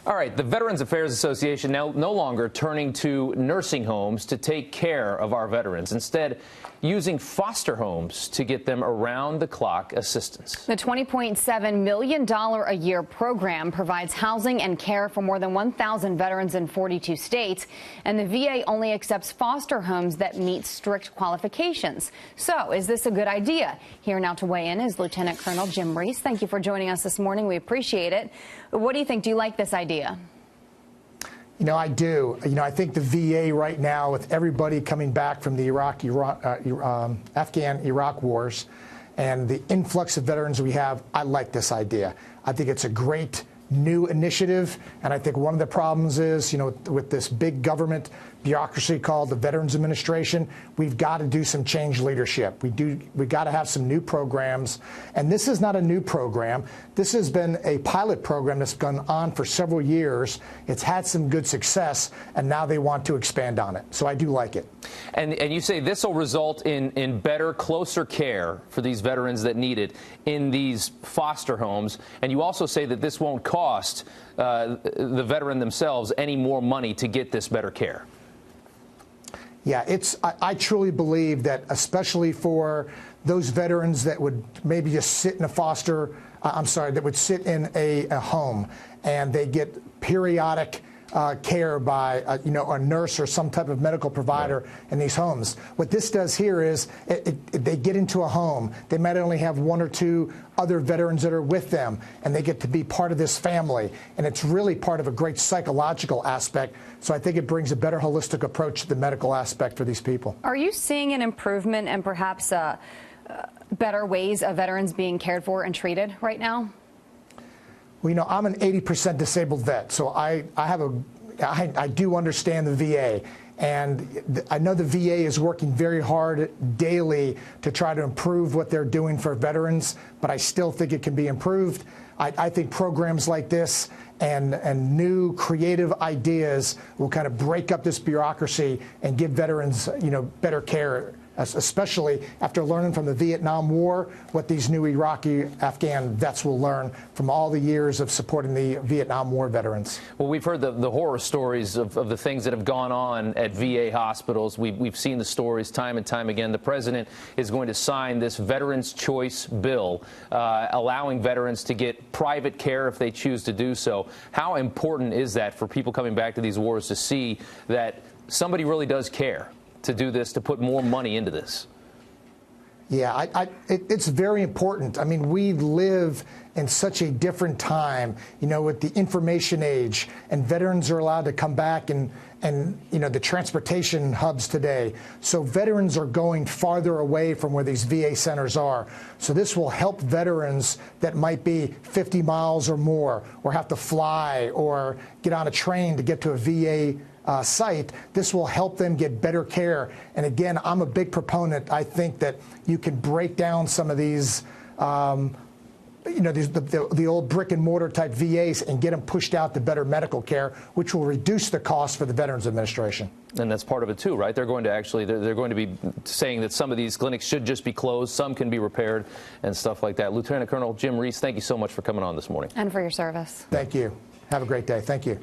All right, the Veterans Affairs Association now no longer turning to nursing homes to take care of our veterans, instead using foster homes to get them around-the-clock assistance. The $20.7 million a year program provides housing and care for more than 1,000 veterans in 42 states, and the VA only accepts foster homes that meet strict qualifications. So, is this a good idea? Here now to weigh in is Lieutenant Colonel Jim Reese. Thank you for joining us this morning. We appreciate it. What do you think? Do you like this idea? You know, I do. You know, I think the VA right now, with everybody coming back from the Afghan-Iraq wars and the influx of veterans we have, I like this idea. I think it's a great new initiative, and I think one of the problems is, you know, with this big government bureaucracy called the Veterans Administration, we've got to do some change leadership. We've got to have some new programs, and this is not a new program. This has been a pilot program that's gone on for several years. It's had some good success, and now they want to expand on it. So I do like it. And you say this will result in better, closer care for these veterans that need it in these foster homes, and you also say that this won't cost the veteran themselves any more money to get this better care. Yeah, I truly believe that, especially for those veterans that would maybe just sit in a that would sit in a home and they get periodic care by a nurse or some type of medical provider in these homes. What this does here is they get into a home. They might only have one or two other veterans that are with them, and they get to be part of this family. And it's really part of a great psychological aspect. So I think it brings a better holistic approach to the medical aspect for these people. Are you seeing an improvement and perhaps better ways of veterans being cared for and treated right now? Well, you know, I'm an 80% disabled vet, so I do understand the VA. And I know the VA is working very hard daily to try to improve what they're doing for veterans, but I still think it can be improved. I think programs like this and new creative ideas will kind of break up this bureaucracy and give veterans, you know, better care, especially after learning from the Vietnam War what these new Iraqi-Afghan vets will learn from all the years of supporting the Vietnam War veterans. Well, we've heard the horror stories of the things that have gone on at VA hospitals. We've seen the stories time and time again. The president is going to sign this Veterans Choice Bill, allowing veterans to get private care if they choose to do so. How important is that for people coming back to these wars to see that somebody really does care to do this, to put more money into this? Yeah, it's very important. I mean, we live in such a different time, you know, with the information age, and veterans are allowed to come back and you know, the transportation hubs today. So veterans are going farther away from where these VA centers are. So this will help veterans that might be 50 miles or more, or have to fly or get on a train to get to a VA site. This will help them get better care. And again, I'm a big proponent. I think that you can break down some of these, you know, the old brick and mortar type VAs and get them pushed out to better medical care, which will reduce the cost for the Veterans Administration. And that's part of it too, right? They're going to be saying that some of these clinics should just be closed, some can be repaired, and stuff like that. Lieutenant Colonel Jim Reese, thank you so much for coming on this morning. And for your service. Thank you. Have a great day. Thank you.